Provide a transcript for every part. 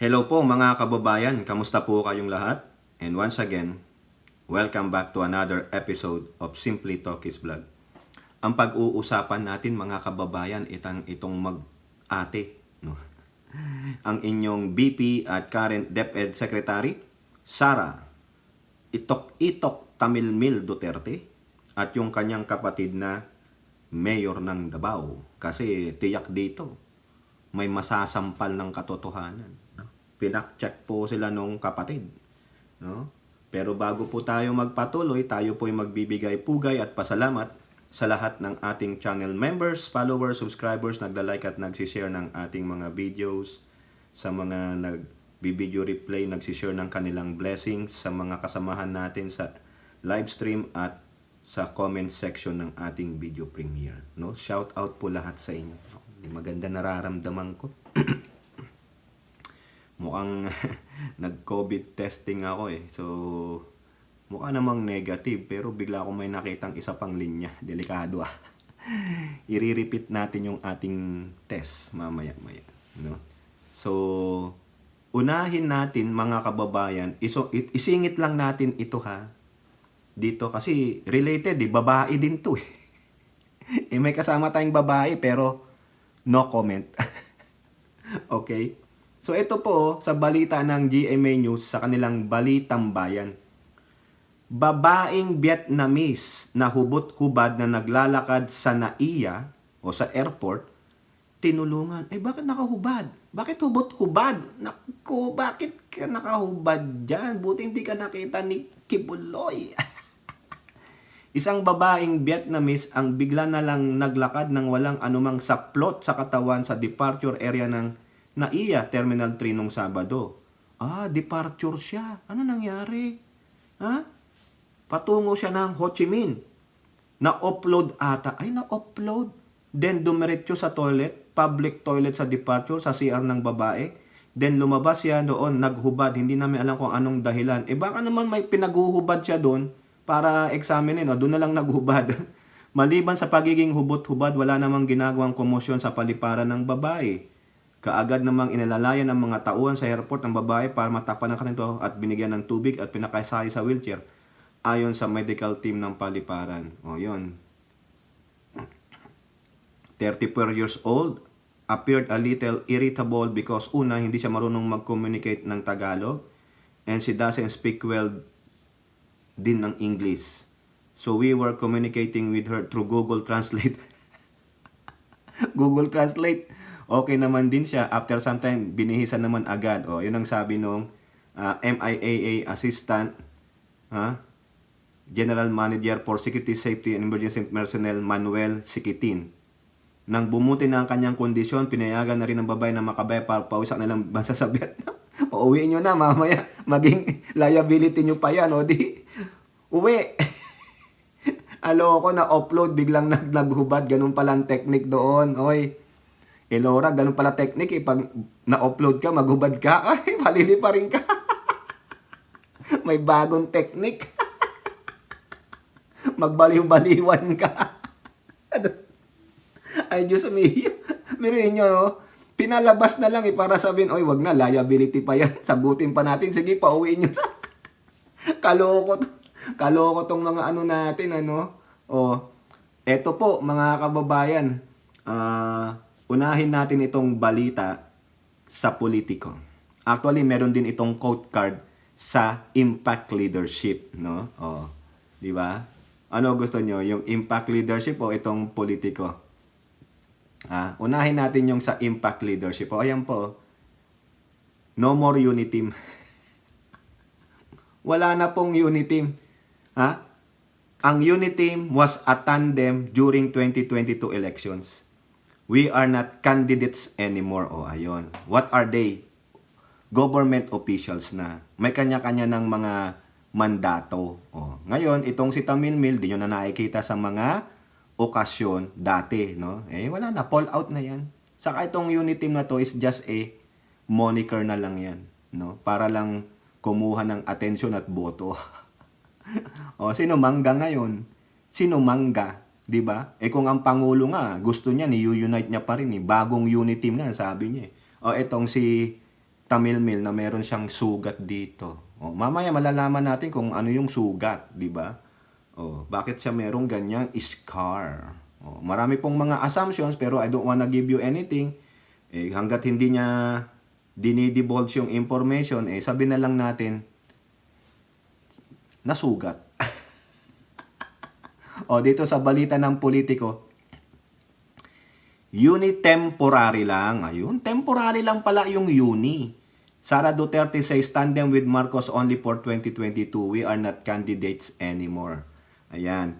Hello po mga kababayan, kamusta po kayong lahat? And once again, welcome back to another episode of Simply Talkies Vlog. Ang pag-uusapan natin mga kababayan itong mag-ate, no? Ang inyong BP at current DepEd Secretary, Sara Itok Tamilmil Duterte at yung kanyang kapatid na Mayor ng Davao. Kasi tiyak dito, may masasampal ng katotohanan. No? Pinak-check po sila nung kapatid. No? Pero bago po tayo magpatuloy, tayo po ay magbibigay pugay at pasalamat sa lahat ng ating channel members, followers, subscribers, nagda-like at nagsishare ng ating mga videos, sa mga nag-video replay, nagsishare ng kanilang blessings, sa mga kasamahan natin sa live stream at sa comment section ng ating video premiere. No? Shout out po lahat sa inyo. Maganda nararamdaman ko. Mukhang nag-COVID testing ako eh. So, mukha namang negative pero bigla akong may nakitang isa pang linya. Delikado ah. I-repeat natin yung ating test mamaya-maya. No? So, unahin natin mga kababayan, isingit lang natin ito ha. Dito kasi related eh, babae din to eh. May kasama tayong babae pero no comment. Okay? So ito po sa balita ng GMA News sa kanilang Balitang Bayan. Babaeng Vietnamese na hubot-hubad na naglalakad sa NAIA o sa airport, tinulungan. Bakit nakahubad? Bakit hubot-hubad? Naku, bakit ka nakahubad dyan? Buti hindi ka nakita ni Kibuloy. Isang babaeng Vietnamese ang bigla na lang naglakad ng walang anumang saplot sa katawan sa departure area ng NAIA Terminal 3 nung Sabado. Departure siya. Ano nangyari? Patungo siya ng Ho Chi Minh. Na-upload ata. Na-upload. Then dumiretso sa toilet, public toilet sa departure, sa CR ng babae. Then lumabas siya doon, naghubad. Hindi namin alam kung anong dahilan. Baka naman may pinaghuhubad siya doon para examinin, doon na lang naghubad. Maliban sa pagiging hubot-hubad, wala namang ginagawang komosyon sa paliparan ng babae. Kaagad namang inalalayan ng mga tauhan sa airport ng babae para matapan ng kanito at binigyan ng tubig at pinakasakay sa wheelchair ayon sa medical team ng paliparan. Yun. 34 years old, appeared a little irritable because una, hindi siya marunong mag-communicate ng Tagalog and she doesn't speak well din ng English. So we were communicating with her through Google Translate. Google Translate. Okay naman din siya. After some time, binihisan naman agad. Yun ang sabi nung MIAA Assistant General Manager for Security, Safety and Emergency Personnel Manuel Sikitin. Nang bumuti na ang kanyang kondisyon, pinayagan na rin ng babae na makabaya para pauwisan na lang bansa sa Vietnam. Pauwi nyo na mamaya. Maging liability nyo pa yan. Di uwi. Aloko na upload, biglang naghubad. Ganun pala ang technique doon. Elora, ganun pala technique. Pag na-upload ka, maghubad ka. Palili pa rin ka. May bagong technique. Magbaliw-baliwan ka. Ay, Diyos umiyo. Mirin nyo, pinalabas na lang para sabihin, wag na, liability pa yan. Sagutin pa natin. Sige, pauwiin nyo na. Kaloko tong mga natin, Eto po, mga kababayan. Unahin natin itong balita sa politiko. Actually, meron din itong quote card sa impact leadership, no? Di ba? Ano gusto nyo? Yung impact leadership o itong politiko? Unahin natin yung sa impact leadership. Ayan po. No more uniteam. Wala na pong uniteam. Ang uniteam was a tandem during 2022 elections. We are not candidates anymore. Ayun. What are they? Government officials na. May kanya-kanya ng mga mandato. Ngayon, itong si Tamilmil, di nyo na nakikita sa mga okasyon dati, no? Wala na. Fall out na yan. Saka itong unit team na to is just a moniker na lang yan, no? Para lang kumuha ng atensyon at boto. Sino mangga ngayon? Sino mangga? 'Di ba? Kung ang Pangulo nga, gusto niya, ni-unite niya pa rin. Bagong unit team nga, sabi niya. Etong si Tamil Mill na meron siyang sugat dito. Mamaya malalaman natin kung ano yung sugat, di ba? Bakit siya merong ganyang scar? Marami pong mga assumptions pero I don't wanna give you anything. Hanggat hindi niya dinidivulge yung information, sabi na lang natin, nasugat. Dito sa balita ng politiko, unitemporary lang. Ayun, temporary lang pala yung uni. Sara Duterte says tandem with Marcos only for 2022. We are not candidates anymore. Ayan.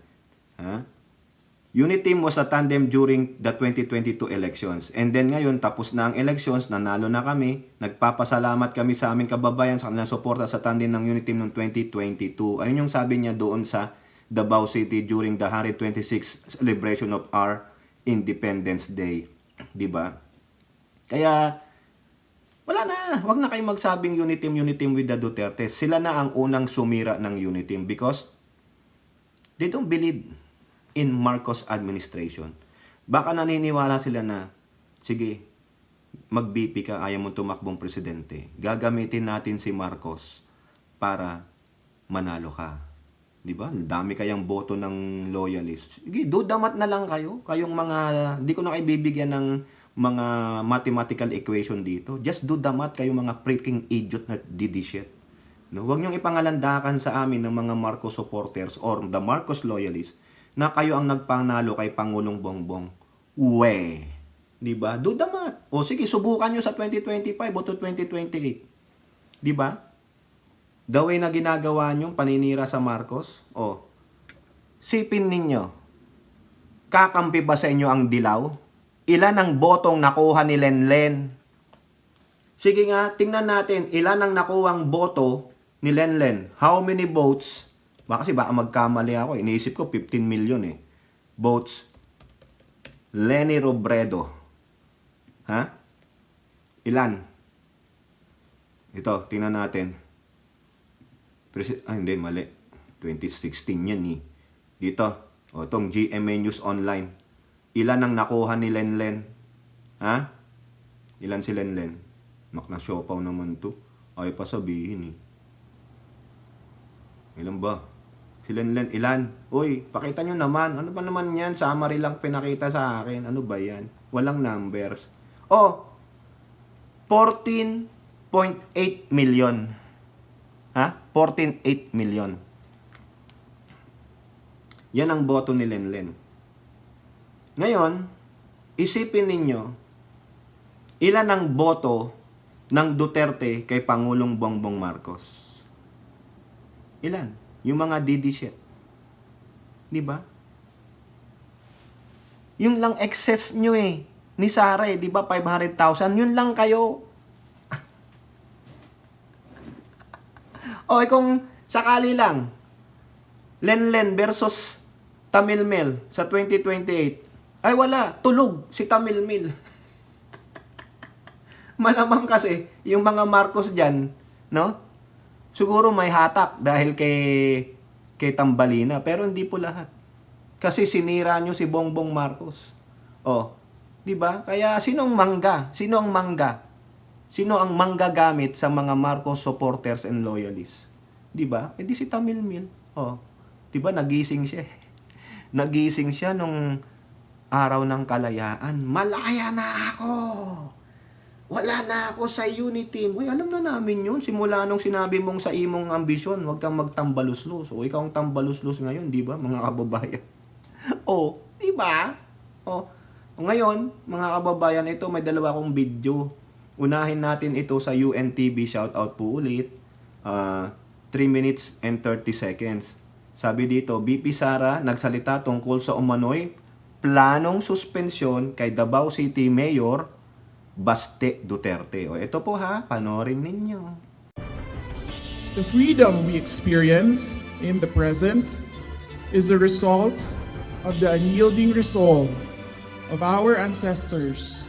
Uniteam was a tandem during the 2022 elections. And then ngayon, tapos na ang elections, nanalo na kami. Nagpapasalamat kami sa aming kababayan sa kanilang suporta sa tandem ng Uniteam noong 2022. Ayun yung sabi niya doon sa Davao City during the 126th celebration of our Independence Day. Diba? Kaya, wala na. Wag na kayong magsabing Uniteam with the Duterte. Sila na ang unang sumira ng Uniteam because they don't believe in Marcos administration. Baka naniniwala sila na, sige, mag-BP ka, ayaw mo tumakbong presidente. Gagamitin natin si Marcos para manalo ka. Diba? Dami kayang boto ng loyalists. Sige, dudamat na lang kayo. Kayong mga, hindi ko na kayo bibigyan ng mga mathematical equation dito. Just do damat kayong mga freaking idiot na didishit. No? Huwag niyong ipangalandakan sa amin ng mga Marcos supporters or the Marcos loyalists na kayo ang nagpanalo kay Pangulong Bongbong. Uwe. Diba? Do damat. Sige, subukan nyo sa 2025 o to 2028. Diba? The way na ginagawa nyo, paninira sa Marcos, sipin ninyo, kakampi ba sa inyo ang dilaw? Ilan ang botong nakuha ni Lenlen? Sige nga, tingnan natin, ilan ang nakuhang boto ni Lenlen? How many votes? Kasi baka magkamali ako. Iniisip ko 15 million votes. Leni Robredo. Ilan? Ito, tingnan natin. Hindi, mali. 2016 yan Dito. Itong GMA News Online. Ilan ang nakuha ni Lenlen? Ilan si Lenlen? Nakna-siopaw naman to. Ay pa sabihin Ilan ba? Si Lenlen, ilan? Uy, pakita nyo naman. Ano ba naman yan? Summary lang pinakita sa akin. Ano ba yan? Walang numbers. 14.8 million. 14.8 million. Yan ang boto ni Lenlen. Ngayon, isipin ninyo, ilan ang boto ng Duterte kay Pangulong Bongbong Marcos? Ilan? Yung mga DD shit. Diba? Yung lang excess nyo ni Sara diba 500,000? Yun lang kayo. Kung sakali lang, Lenlen versus Tamil Mill sa 2028, ay wala, tulog si Tamil Mill. Malamang kasi, yung mga Marcos dyan, no? Siguro may hatak dahil kay Tambalina, pero hindi po lahat. Kasi sinira nyo si Bongbong Marcos. Di ba? Kaya sino ang mangga? Sino ang mangga gamit sa mga Marcos supporters and loyalists? Di ba? Di si Tamil Mill. Di ba nagising siya? Nagising siya nung araw ng kalayaan. Malaya na ako! Wala na ako sa Uniteam. Alam na namin yun. Simula nung sinabi mong sa imong ambisyon, huwag kang magtambaluslos. Ikaw ang tambaluslos ngayon, di ba, mga kababayan? Di ba? Ngayon, mga kababayan, ito may dalawa akong video. Unahin natin ito sa UNTV. Shoutout po ulit. 3 minutes and 30 seconds. Sabi dito, BP Sara nagsalita tungkol sa umano'y planong suspensyon kay Davao City Mayor Baste Duterte. Ito po panoorin ninyo. The freedom we experience in the present is the result of the unyielding resolve of our ancestors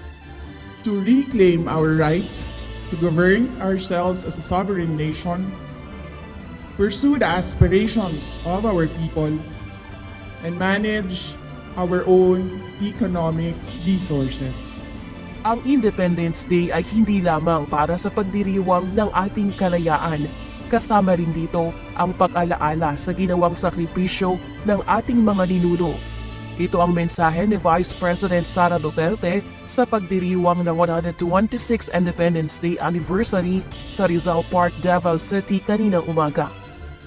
to reclaim our right to govern ourselves as a sovereign nation, pursue the aspirations of our people, and manage our own economic resources. Ang Independence Day ay hindi lamang para sa pagdiriwang ng ating kalayaan. Kasama rin dito ang pag-alaala sa ginawang sakripisyo ng ating mga ninuno. Ito ang mensahe ni Vice President Sara Duterte sa pagdiriwang ng 126th Independence Day Anniversary sa Rizal Park, Davao City kaninang umaga.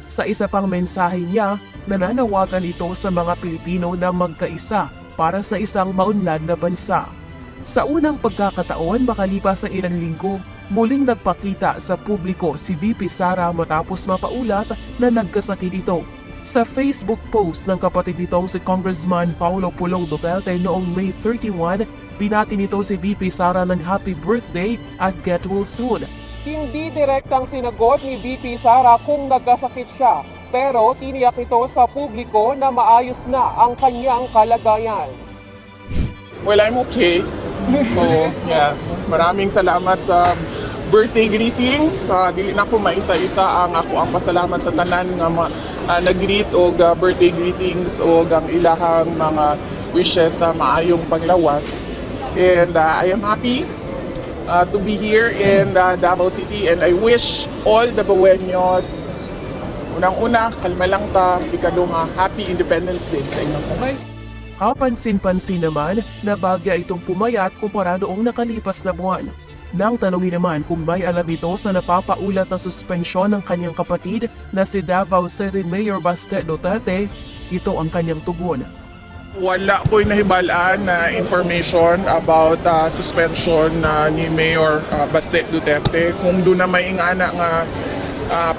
Sa isa pang mensahe niya, nananawagan ito sa mga Pilipino na magkaisa para sa isang maunlad na bansa. Sa unang pagkakataon makalipas sa ilang linggo, muling nagpakita sa publiko si VP Sara matapos mapaulat na nagkasakit ito. Sa Facebook post ng kapatid nitong si Congressman Paulo Pulong Duterte noong May 31, binati nito si VP Sara ng happy birthday at get well soon. Hindi direktang sinagot ni VP Sara kung nagkasakit siya, pero tiniyak ito sa publiko na maayos na ang kanyang kalagayan. Well, I'm okay. So, yes, maraming salamat sa birthday greetings. Dili na ko maisa-isa ang ako ang pasalamat sa tanan nga nag-greet o birthday greetings o ang ilahang mga wishes sa maayong panglawas. And I am happy to be here in Davao City, and I wish all the Baweños, unang-una, kalma lang ta, ikaduha, Happy Independence Day sa inyong kamay. Kapansin-pansin naman na bagya itong pumayat kumpara noong nakalipas na buwan. Nang tanongin naman kung may alam ito sa napapaulat na suspensyon ng kanyang kapatid na si Davao City Mayor Baste Duterte, ito ang kanyang tugon. Wala ko'y nahibalaan na information about suspension ni Mayor Baste Duterte. Kung doon na may ingana nga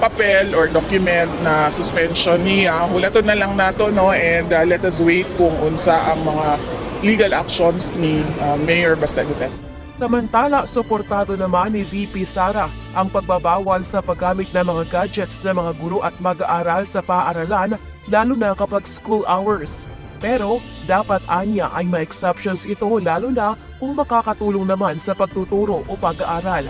papel or document na suspension niya, hulaton na lang nato, no, and let us wait kung unsa ang mga legal actions ni Mayor Baste Duterte. Samantala, suportado naman ni VP Sara ang pagbabawal sa paggamit ng mga gadgets ng mga guro at mag-aaral sa paaralan, lalo na kapag school hours. Pero dapat anya ay may exceptions ito, lalo na kung makakatulong naman sa pagtuturo o pag-aaral.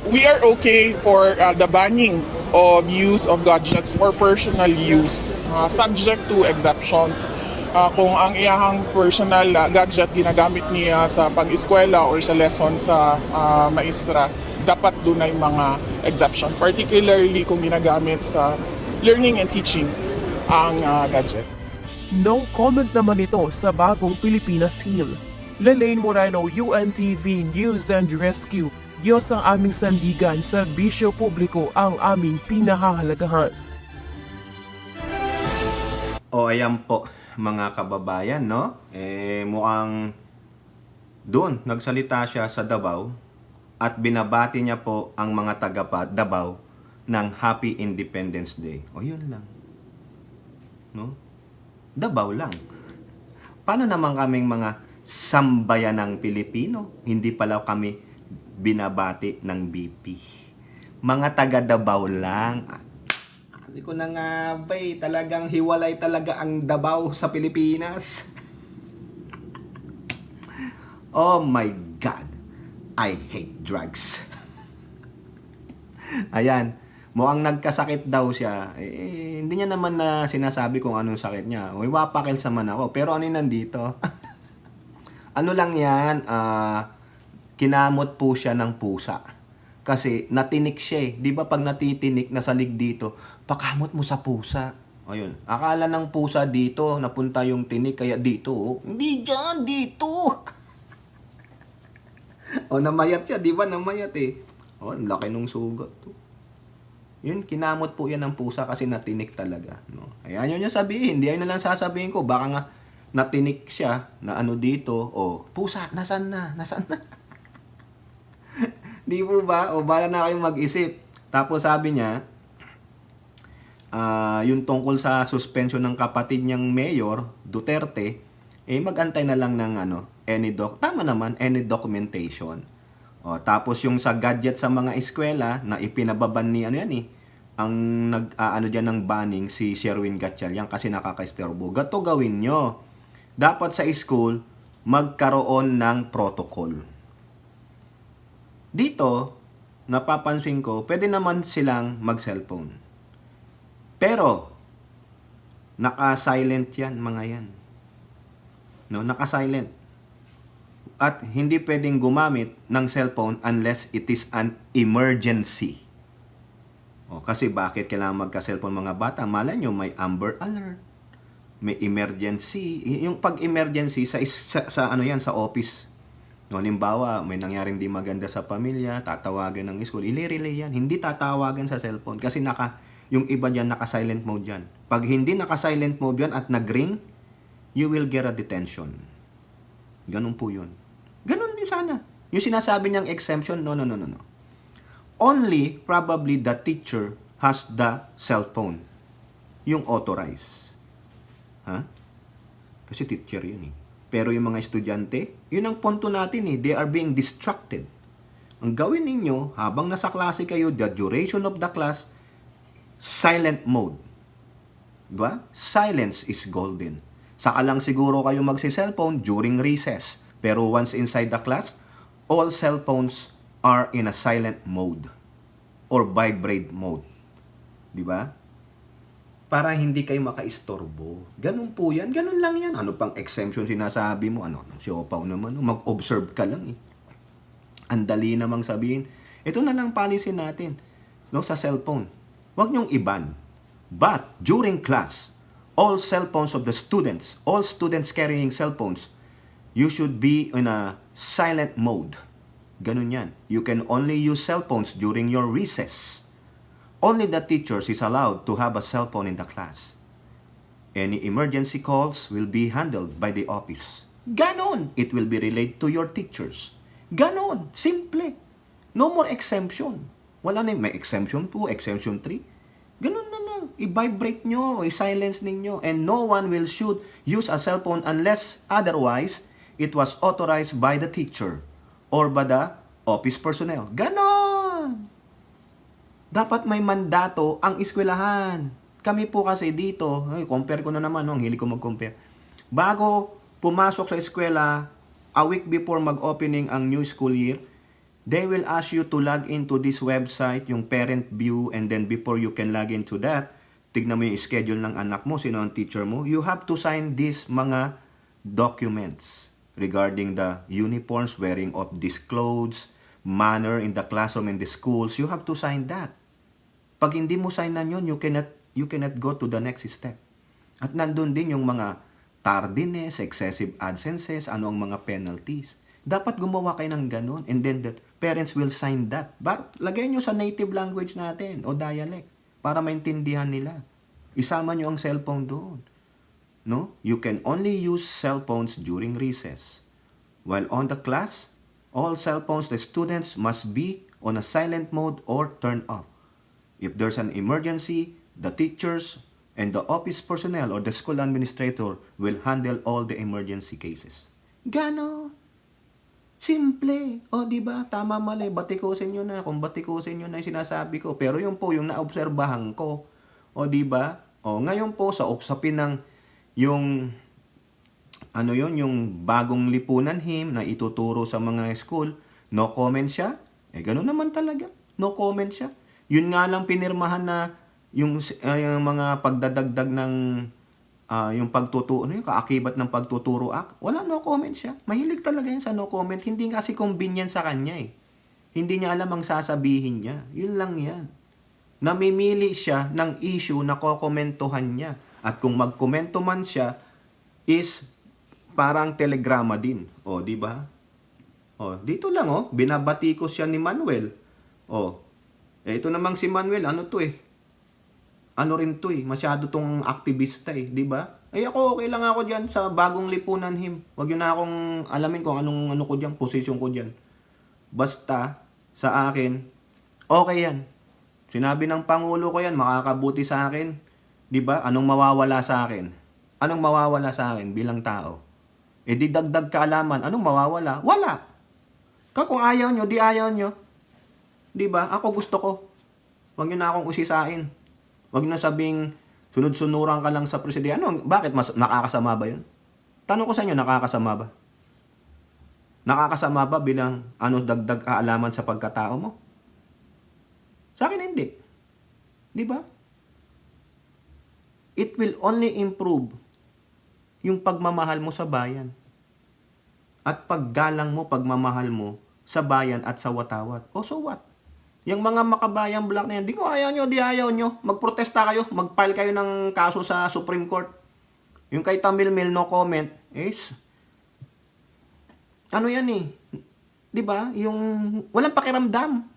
We are okay for the banning of use of gadgets for personal use, subject to exceptions. Kung ang iyahang personal gadget ginagamit niya sa pag-eskwela or sa lesson sa maestra, dapat doon ay mga exception, particularly kung ginagamit sa learning and teaching ang gadget. No comment naman ito sa bagong Pilipinas Hill. Lelaine Moreno, UNTV News and Rescue. Diyos ang aming sandigan, serbisyo publiko ang aming pinahahalagahan. O ayan po mga kababayan, no? Mukhang doon nagsalita siya sa Davao at binabati niya po ang mga taga Davao ng Happy Independence Day. O yun lang. No? Davao lang. Paano naman kaming mga sambayanang Pilipino? Hindi pala kami binabati ng BP. Mga taga Davao lang. Hindi ko na nga ba talagang hiwalay talaga ang Davao sa Pilipinas. Oh my God. I hate drugs. Ayan. Mukhang nagkasakit daw siya. Hindi niya naman na sinasabi kung anong sakit niya. Uy, wapakils naman ako. Pero ano yung nandito? Ano lang yan? Kinamot po siya ng pusa. Kasi natinik siya eh. Di ba pag natitinik, nasalig dito, pakamot mo sa pusa. Ayun. Akala ng pusa dito, napunta yung tinik, kaya dito. Oh. Hindi dyan, dito. O, namayat siya. Di ba namayat eh. O, laki nung sugat. Yun, kinamot po yan ng pusa kasi natinik talaga. No? Ayan yun yung sabihin. Hindi ayun na lang sasabihin ko. Baka nga natinik siya na ano dito. O, pusa, nasan na? Nasan na? Di po ba? O bala na kayong mag-isip. Tapos sabi niya, yung tungkol sa suspension ng kapatid niyang mayor, Duterte, mag-antay na lang ng tama naman, any documentation. O, tapos yung sa gadget sa mga eskwela, na ipinababan ni ang diyan ng banning si Sherwin Gatchalian kasi nakaka-istorbo. Gato gawin nyo. Dapat sa school, magkaroon ng protocol. Dito, napapansin ko, pwede naman silang mag-cellphone. Pero, naka-silent yan, mga yan. No, naka-silent. at hindi pwedeng gumamit ng cellphone unless it is an emergency. Kasi bakit kailangan magka-cellphone mga bata? Malay nyo, may Amber Alert, may emergency. Yung pag-emergency sa ano yan, sa office. Halimbawa, may nangyaring di maganda sa pamilya, tatawagan ng school, ile-relay yan. Hindi tatawagan sa cellphone kasi yung iba dyan naka-silent mode yan. Pag hindi naka-silent mode yan at nag-ring, you will get a detention. Ganun po yun. Ganun din sana. Yung sinasabi niyang exemption, no. Only probably the teacher has the cellphone. Yung authorized. Kasi teacher yun eh. Pero yung mga estudyante, yun ang punto natin eh. They are being distracted. Ang gawin ninyo, habang nasa klase kayo, the duration of the class, silent mode. Diba? Silence is golden. Saka lang siguro kayo magsi-cellphone during recess. Pero once inside the class, all cellphones are in a silent mode or vibrate mode. Diba? Para hindi kayo makaistorbo. Ganun po yan. Ganun lang yan. Ano pang exemption sinasabi mo? Si Opaw naman. Mag-observe ka lang eh. Ang dali namang sabihin. Ito na lang policy natin. Sa cellphone. Huwag niyong iban. But, during class, all cellphones of the students, all students carrying cellphones, you should be in a silent mode. Ganun yan. You can only use cellphones during your recess. Only the teachers is allowed to have a cell phone in the class. Any emergency calls will be handled by the office. Ganon! It will be relayed to your teachers. Ganon! Simple. No more exemption. Wala na may exemption 2, exemption 3. Ganon na lang. I-vibrate nyo, i-silence ninyo. And no one will use a cell phone unless otherwise it was authorized by the teacher or by the office personnel. Ganon! Dapat may mandato ang eskwelahan. Kami po kasi dito, compare ko na naman, ang hilig ko mag-compare. Bago pumasok sa eskwela, a week before mag-opening ang new school year, they will ask you to log into this website, yung parent view, and then before you can log into that, tignan mo yung schedule ng anak mo, sino ang teacher mo, you have to sign these mga documents regarding the uniforms, wearing of these clothes, manner in the classroom and the schools. You have to sign that. Pag hindi mo signan yun, you cannot go to the next step. At nandun din yung mga tardiness, excessive absences, ano ang mga penalties. Dapat gumawa kayo ng ganun, and then the parents will sign that. Lagay nyo sa native language natin o dialect para maintindihan nila. Isama nyo ang cellphone doon. No? You can only use cellphones during recess. While on the class, all cellphones the students must be on a silent mode or turned off. If there's an emergency, the teachers and the office personnel or the school administrator will handle all the emergency cases. Gano? Simple. Di ba? Tama mali. Batikusin nyo na. Kung batikusin nyo na yung sinasabi ko. Pero yun po, yung naobserbahan ko. Di ba? Ngayon po, sa usapin ng yung bagong lipunan him na ituturo sa mga school, no comment siya. Ganun naman talaga. No comment siya. Yun nga lang pinirmahan na yung mga pagdadagdag ng yung pagtuturo, yung kaakibat ng pagtuturo act. Wala, no comment siya. Mahilig talaga yan sa no comment. Hindi kasi convenient sa kanya eh. Hindi niya alam ang sasabihin niya. Yun lang yan. Namimili siya ng issue na kokomentuhan niya. At kung magkomento man siya, is parang telegrama din. Di ba? Dito lang binabati ko siya ni Manuel. Ito namang si Manuel, ano rin to masyado tong aktivista di ba? Ako okay lang ako diyan sa bagong lipunan him. Wag yun na akong alamin kung anong ko diyan, posisyon ko diyan. Basta sa akin, okay yan. Sinabi ng Pangulo ko yan, makakabuti sa akin. Di ba? Anong mawawala sa akin? Anong mawawala sa akin bilang tao? Di dagdag kaalaman. Anong mawawala? Wala. Kung ayaw nyo, di ayaw nyo. Di ba? Ako gusto ko. Huwag nyo na akong usisain. Huwag nyo sabing sunod-sunuran ka lang sa presidente. Bakit? Nakakasama ba yun? Tanong ko sa inyo, nakakasama ba? Nakakasama ba bilang dagdag kaalaman sa pagkatao mo? Sa akin hindi. Di ba? It will only improve yung pagmamahal mo sa bayan. at paggalang mo, pagmamahal mo sa bayan at sa watawat. O so what? Yung mga makabayang black na yan, di ko ayaw nyo, di ayaw nyo. Magprotesta kayo, mag-file kayo ng kaso sa Supreme Court. Yung kay Tamil Mil, no comment, is, ano yan eh, di ba? Yung walang pakiramdam.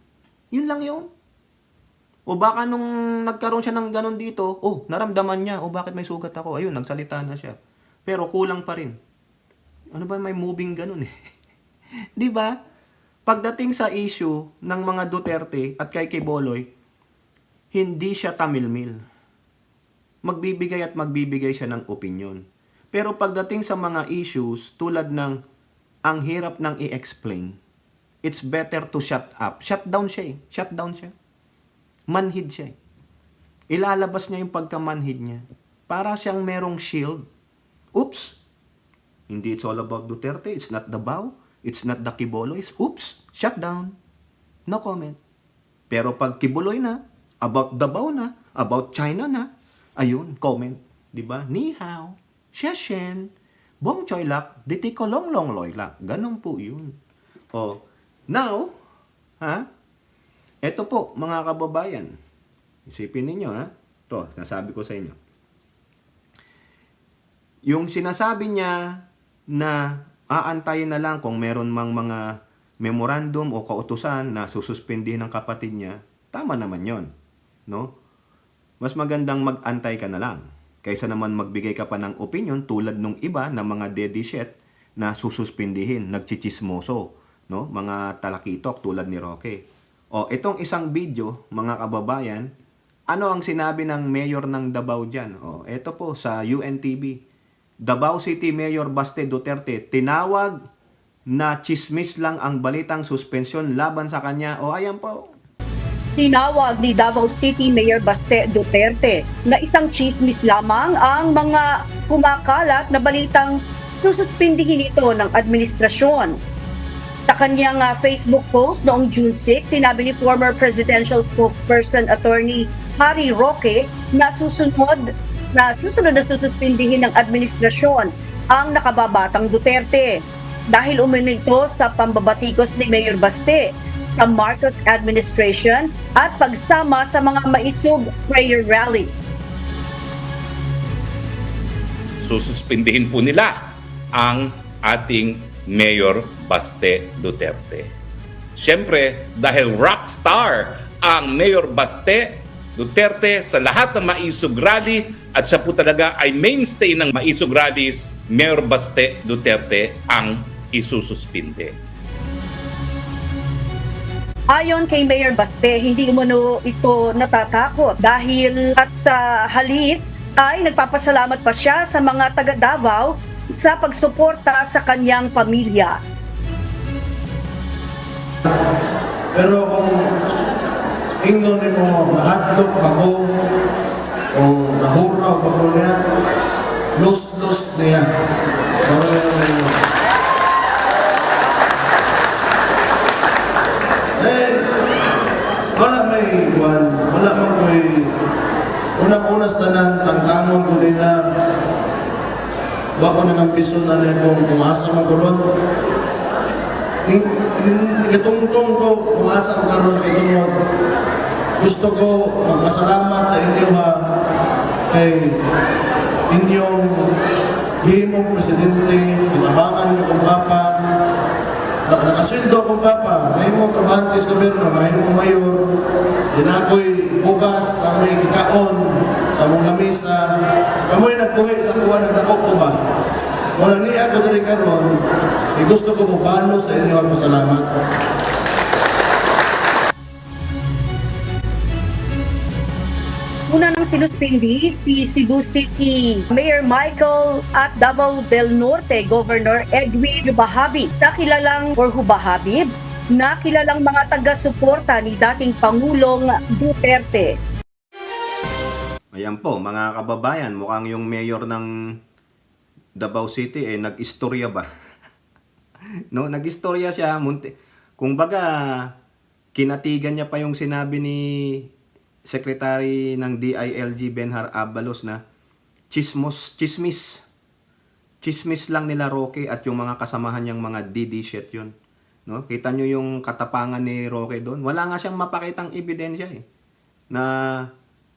Yun lang yun. O baka nung nagkaroon siya ng ganon dito, oh, naramdaman niya, oh, bakit may sugat ako? Ayun, nagsalita na siya. Pero kulang pa rin. Ano ba, may moving ganon eh. Di ba? Pagdating sa issue ng mga Duterte at kay Quiboloy, hindi siya tamilmil. Magbibigay at magbibigay siya ng opinion. Pero pagdating sa mga issues tulad ng ang hirap ng i-explain, it's better to shut up. Shut down siya eh. Shut down siya. Manhid siya eh. Ilalabas niya yung pagkamanhid niya. Para siyang merong shield. Oops! Hindi it's all about Duterte. It's not the Bao. It's not the Quiboloys. Oops! Shut down. No comment. Pero pag Quiboloy na, about the Bao na, about China na, ayun, comment. Diba? Ni hao, xia shen, bong choy lak, diti ko long long loy lak. Ganon po yun. O, now, ha? Eto po, mga kababayan. Isipin ninyo, ha? Ito, nasabi ko sa inyo. Yung sinasabi niya na aantayin na lang kung meron mang mga memorandum o kautusan na sususpindihin ng kapatid niya, tama naman yon, no? Mas magandang mag-antay ka na lang kaysa naman magbigay ka pa ng opinion tulad nung iba na mga daddy shit na sususpindihin, nagchichismoso, no? Mga talakitok tulad ni Roque. O, itong isang video, mga kababayan, ano ang sinabi ng mayor ng Davao dyan? O, ito po sa UNTV. Davao City Mayor Baste Duterte, tinawag na chismis lang ang balitang suspensyon laban sa kanya. O, ayan po. Tinawag ni Davao City Mayor Baste Duterte na isang chismis lamang ang mga kumakalat na balitang sususpindihin ito ng administrasyon. Sa kanyang Facebook post noong June 6, sinabi ni former presidential spokesperson Attorney Harry Roque na susunod na sususpindihin ng administrasyon ang nakababatang Duterte dahil umano ito sa pambabatikos ni Mayor Baste sa Marcos administration at pagsama sa mga maisog prayer rally. Sususpindihin po nila ang ating Mayor Baste Duterte. Siyempre, dahil rockstar ang Mayor Baste Duterte sa lahat ng maisog rally at siya po talaga ay mainstay ng maisog rallies, Mayor Baste Duterte ang isususpinde. Ayon kay Mayor Baste, hindi umano ito natatakot dahil at sa halip ay nagpapasalamat pa siya sa mga taga Davao sa pagsuporta sa kanyang pamilya. Pero kung ingnon ni mo nahatlok ako o nahuraw ako niya, lus-lus niya. Wala may buwan, wala man ko'y unang-unas tanan, tangtangon ko nila. Wako nang ambisyon na rin kung umasa magulon. Ikatungtong ko, umasa ko karon kay Tunod. Gusto ko magpasalamat sa inyo ha, kay inyong himong presidente, tinabangan niyo kong papa, nakasweldo kong papa, na himong trabahantes gobyerno, na himong mayor, din ako'y bugas, kami kikaon sa mong lamisa, kamo'y nagpuhi sa kuha, nagdako ko ba? Muna niya ako rin karon, gusto ko mabalo sa inyo ang pasalamat. Una nang sinuspindi si Cebu City Mayor Michael at Davao del Norte Governor Edwin Bahabib, nakilalang or Hubahabib, nakilalang mga taga-suporta ni dating Pangulong Duterte. Ayan po, mga kababayan, mukhang yung mayor ng Davao City nag-istorya ba? No, nag-istorya siya, kung baga kinatigan niya pa yung sinabi ni Secretary ng DILG Benhar Abalos na chismis Chismis lang nila Roque at yung mga kasamahan niyang mga DD shit yun. No? Kita nyo yung katapangan ni Roque doon. Wala nga siyang mapakitang ebidensya na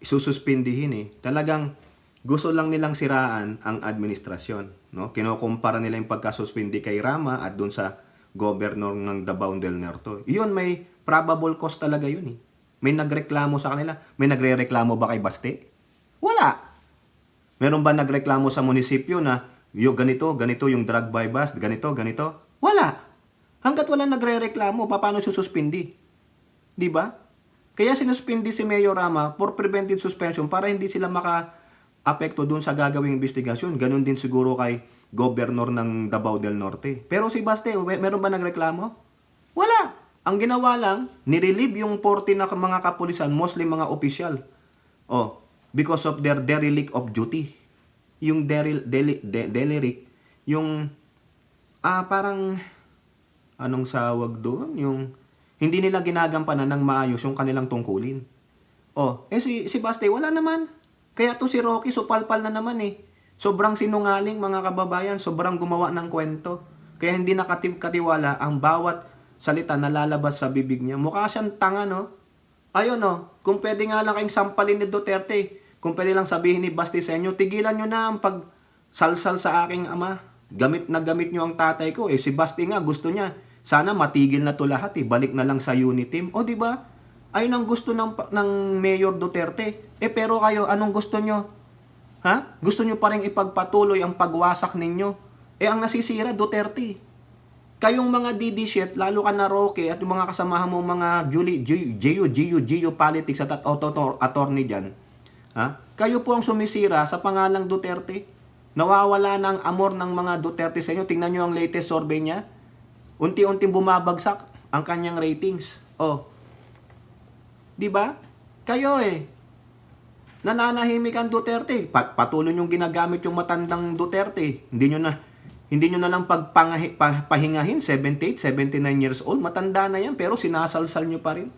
isususpindihin Talagang gusto lang nilang siraan ang administrasyon. No? Kinukumpara nila yung pagkasuspindi kay Rama at doon sa governor ng Davao del Norte. Yun, may probable cause talaga yun May nagreklamo sa kanila. May nagrereklamo ba kay Baste? Wala. Meron ba nagreklamo sa munisipyo na yung ganito yung drug by bust, ganito? Wala. Hanggat wala nagrereklamo, paano sususpindi? Di ba? Kaya sinuspindi si Mayor Rama for preventive suspension para hindi sila maka-apekto dun sa gagawing investigasyon. Ganon din siguro kay Governor ng Davao del Norte. Pero si Baste, meron ba nagreklamo? Wala. Ang ginawa lang, nirelieve yung 40 na mga kapulisan, mostly mga opisyal. Because of their derelict of duty. Yung derelict, yung parang anong sawag doon? Yung hindi nila ginagampanan ng maayos yung kanilang tungkulin. Si Baste, wala naman. Kaya to si Rocky, supalpal na naman Sobrang sinungaling mga kababayan, sobrang gumawa ng kwento. Kaya hindi nakatiwala ang bawat salita na lalabas sa bibig niya. Mukha siyang tanga, no? Ayun, no? Kung pwede nga lang kayong sampalin ni Duterte, kung pwede lang sabihin ni Baste sa inyo, tigilan nyo na ang pagsalsal sa aking ama. Gamit na gamit nyo ang tatay ko. Si Baste nga, gusto niya. Sana matigil na to lahat Balik na lang sa unity team. Di ba? Ayun ang gusto ng Mayor Duterte. Pero kayo, anong gusto nyo? Gusto nyo pa rin ipagpatuloy ang pagwasak ninyo? Ang nasisira, Duterte. Kayong mga DD shit, lalo ka na Roque at yung mga kasamahan mo mga Geo politics at attorney dyan. Kayo po ang sumisira sa pangalang Duterte. Nawawala na ang amor ng mga Duterte sa inyo. Tingnan nyo ang latest survey niya. Unti-unting bumabagsak ang kanyang ratings. Di ba? Kayo nananahimik ang Duterte. Patuloy yung ginagamit yung matandang Duterte. Hindi nyo na lang pahingahin. 78, 79 years old. Matanda na yan pero sinasalsal nyo pa rin.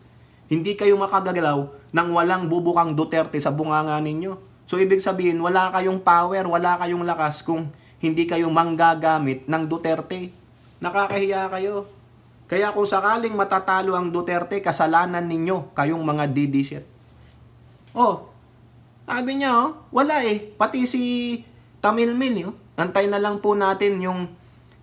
Hindi kayo makagagalaw nang walang bubukang Duterte sa bunganga ninyo. So ibig sabihin, wala kayong power, wala kayong lakas kung hindi kayo manggagamit ng Duterte. Nakakahiya kayo. Kaya kung sakaling matatalo ang Duterte, kasalanan ninyo, kayong mga DD shit. Sabi niya, wala Pati si Tamil Mil, antay na lang po natin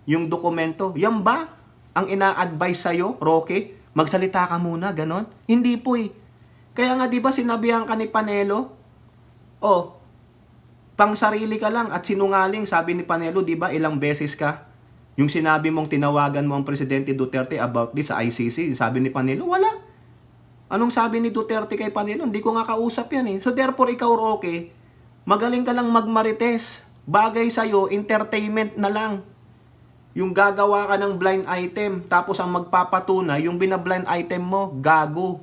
yung dokumento. Yan ba ang ina-advise sa'yo, Roque? Magsalita ka muna, ganon? Hindi po Kaya nga, di ba sinabihan ka ni Panelo? Pang sarili ka lang at sinungaling, sabi ni Panelo, di ba ilang beses ka? Yung sinabi mong tinawagan mo ang Presidente Duterte about this sa ICC, sabi ni Panelo, wala. Anong sabi ni Duterte kay Panelo? Hindi ko nga kausap yan So therefore, ikaw, Roque, magaling ka lang magmarites. Bagay sa'yo, entertainment na lang. Yung gagawa ka ng blind item, tapos ang magpapatunay, yung binablind item mo, gago.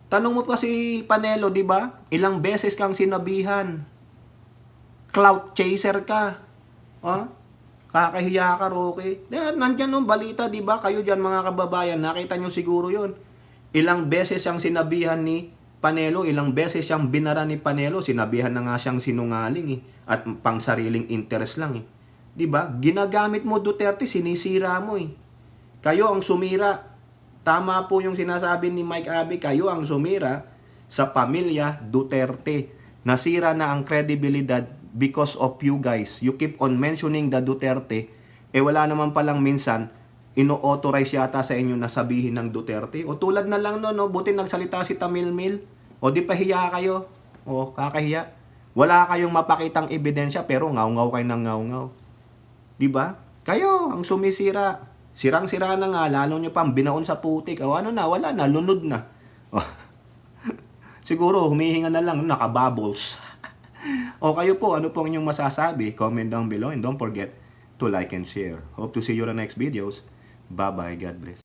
Tanong mo pa si Panelo, di ba? Ilang beses kang sinabihan. Clout chaser ka. Kakahiya ka, Roque. Nandyan nung balita, di ba? Kayo dyan mga kababayan, nakita nyo siguro yon. Ilang beses siyang sinabihan ni Panelo, ilang beses siyang binara ni Panelo, sinabihan na nga siyang sinungaling at pang sariling interest lang Di ba? Ginagamit mo Duterte, sinisira mo Kayo ang sumira. Tama po yung sinasabi ni Mike Abe, kayo ang sumira sa pamilya Duterte. Nasira na ang kredibilidad because of you guys. You keep on mentioning the Duterte, wala naman palang minsan, ino-authorize yata sa inyo na sabihin ng Duterte. Tulad na lang buti nagsalita si Tamil Mil. Di pahiya kayo. Kakahiya. Wala kayong mapakitang ebidensya, pero ngaw-ngaw kayo ng ngaw-ngaw. Diba? Kayo ang sumisira. Sirang-sira na nga, lalo nyo pang binaon sa putik. Wala na, lunod na. Siguro, humihinga na lang, nakabubbles. Kayo po, ano po ang inyong masasabi? Comment down below and don't forget to like and share. Hope to see you on the next videos. Bye-bye. God bless.